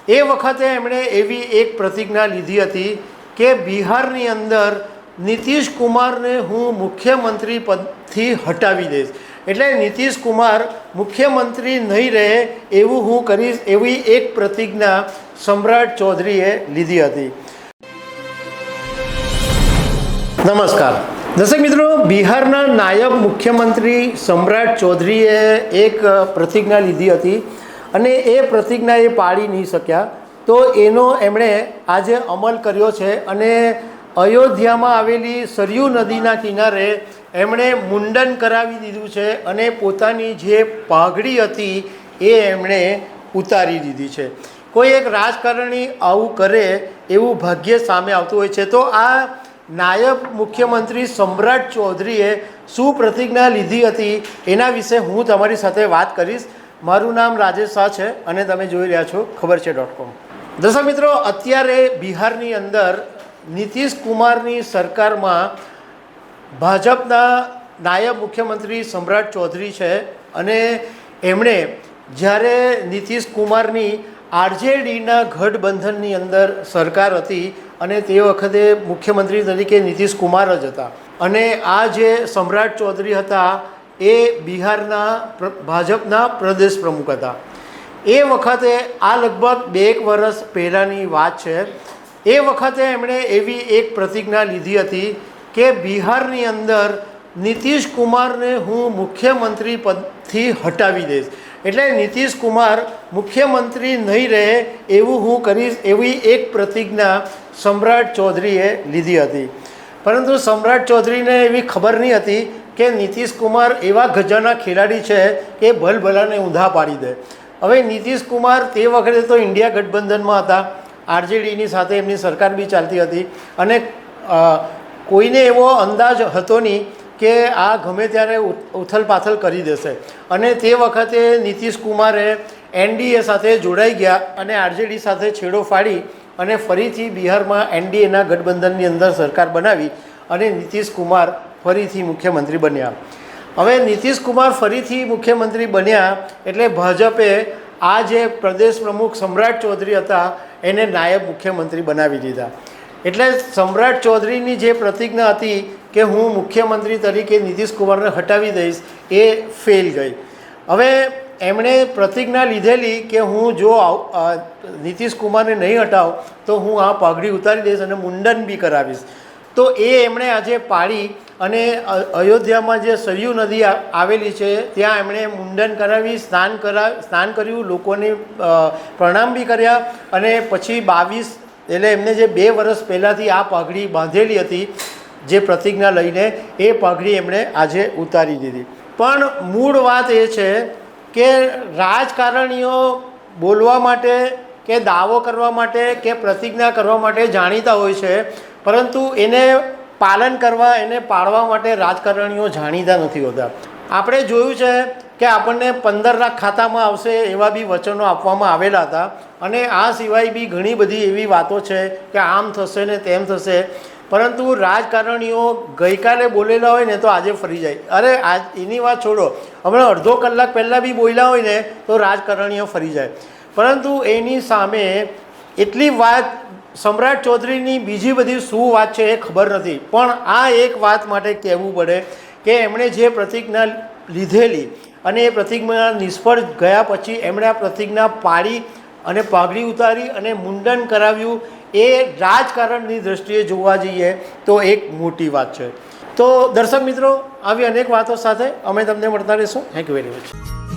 એ વખતે એમણે એવી એક પ્રતિજ્ઞા લીધી હતી કે બિહારની અંદર નીતિશ કુમારને હું મુખ્યમંત્રી પદથી હટાવી દઈશ, એટલે નીતિશ કુમાર મુખ્યમંત્રી નહીં રહે એવું હું કરીશ, એવી એક પ્રતિજ્ઞા સમ્રાટ ચૌધરીએ લીધી હતી. નમસ્કાર દર્શક મિત્રો, બિહારના નાયબ મુખ્યમંત્રી સમ્રાટ ચૌધરીએ એક પ્રતિજ્ઞા લીધી હતી અને એ પ્રતિજ્ઞા એ પાળી નહીં શક્યા, તો એનો એમણે આજે અમલ કર્યો છે અને અયોધ્યામાં આવેલી સરયુ નદીના કિનારે એમણે મુંડન કરાવી દીધું છે અને પોતાની જે પાઘડી હતી એ એમણે ઉતારી દીધી છે. કોઈ એક રાજકારણી આવું કરે એવું ભાગ્ય સામે આવતું હોય છે. તો આ નાયબ મુખ્યમંત્રી સમ્રાટ ચૌધરીએ શું પ્રતિજ્ઞા લીધી હતી એના વિશે હું તમારી સાથે વાત કરીશ. મારું નામ રાજેશ શાહ છે અને તમે જોઈ રહ્યા છો ખબર છે.com. દર્શક મિત્રો, અત્યારે બિહારની અંદર નીતિશ કુમારની સરકારમાં ભાજપના નાયબ મુખ્યમંત્રી સમ્રાટ ચૌધરી છે અને એમણે જ્યારે નીતિશ કુમારની આરજેડીના ગઠબંધનની અંદર સરકાર હતી અને તે વખતે મુખ્યમંત્રી તરીકે નીતિશ કુમાર જ હતા અને આ જે સમ્રાટ ચૌધરી હતા એ બિહારના ભાજપના પ્રદેશ પ્રમુખ હતા. એ વખતે આ લગભગ 2 વર્ષ પહેલાંની વાત છે. એ વખતે એમણે એવી એક પ્રતિજ્ઞા લીધી હતી કે બિહારની અંદર નીતિશ કુમારને હું મુખ્યમંત્રી પદથી હટાવી દઈશ, એટલે નીતિશ કુમાર મુખ્યમંત્રી નહીં રહે એવું હું કરીશ, એવી એક પ્રતિજ્ઞા સમ્રાટ ચૌધરીએ લીધી હતી. પરંતુ સમ્રાટ ચૌધરીને એવી ખબર નહીં હતી કે નીતિશ કુમાર એવા ગજાના ખેલાડી છે કે ભલભલાને ઊંધા પાડી દે. હવે નીતિશ કુમાર તે વખતે તો ઇન્ડિયા ગઠબંધનમાં હતા, આરજેડીની સાથે એમની સરકાર બી ચાલતી હતી અને કોઈને એવો અંદાજ હતો નહીં કે આ ગમે ત્યારે ઉથલપાથલ કરી દેશે. અને તે વખતે નીતિશ કુમારે એનડીએ સાથે જોડાઈ ગયા અને આરજેડી સાથે છેડો ફાડી અને ફરીથી બિહારમાં એનડીએના ગઠબંધનની અંદર સરકાર બનાવી અને નીતિશ કુમાર ફરીથી મુખ્યમંત્રી બન્યા. હવે નીતિશ કુમાર ફરીથી મુખ્યમંત્રી બન્યા એટલે ભાજપે આ જે પ્રદેશ પ્રમુખ સમ્રાટ ચૌધરી હતા એને નાયબ મુખ્યમંત્રી બનાવી દીધા. એટલે સમ્રાટ ચૌધરીની જે પ્રતિજ્ઞા હતી કે હું મુખ્યમંત્રી તરીકે નીતિશ કુમારને હટાવી દઈશ એ ફેલ ગઈ. હવે એમણે પ્રતિજ્ઞા લીધેલી કે હું જો નીતિશ કુમારને નહીં હટાવ તો હું આ પાઘડી ઉતારી દઈશ અને મુંડન બી કરાવીશ. તો એ એમણે આજે પાળી અને અયોધ્યામાં જે સરયુ નદી આવેલી છે ત્યાં એમણે મુંડન કરાવી, સ્નાન કર્યું, લોકોને પ્રણામ બી કર્યા અને પછી 22 એટલે એમને જે 2 વર્ષ પહેલાંથી આ પાઘડી બાંધેલી હતી જે પ્રતિજ્ઞા લઈને, એ પાઘડી એમણે આજે ઉતારી દીધી. પણ મૂળ વાત એ છે કે રાજકારણીઓ બોલવા માટે કે દાવો કરવા માટે કે પ્રતિજ્ઞા કરવા માટે જાણીતા હોય છે, પરંતુ એને પાલન કરવા, એને પાળવા માટે રાજકારણીઓ જાણીતા નથી હોતા. આપણે જોયું છે કે આપણને 15 લાખ ખાતામાં આવશે એવા બી વચનો આપવામાં આવેલા હતા અને આ સિવાય બી ઘણી બધી એવી વાતો છે કે આમ થશે ને તેમ થશે, પરંતુ રાજકારણીઓ ગઈકાલે બોલેલા હોય ને તો આજે ફરી જાય. અરે એની વાત છોડો, હમણાં અડધો કલાક પહેલાં બી બોલ્યા હોય ને તો રાજકારણીઓ ફરી જાય. પરંતુ એની સામે એટલી વાત સમ્રાટ ચૌધરીની બીજી બધી શું વાત છે એ ખબર નથી. પણ આ એક વાત માટે કહેવું પડે કે એમણે જે પ્રતિજ્ઞા લીધેલી અને એ પ્રતિજ્ઞા નિષ્ફળ ગયા પછી એમણે આ પ્રતિજ્ઞા પાળી અને પાઘડી ઉતારી અને મુંડન કરાવ્યું, એ રાજકારણની દૃષ્ટિએ જોવા જઈએ તો એક મોટી વાત છે. તો દર્શક મિત્રો, આવી અનેક વાતો સાથે અમે તમને મળતા રહીશું. Thank you very much.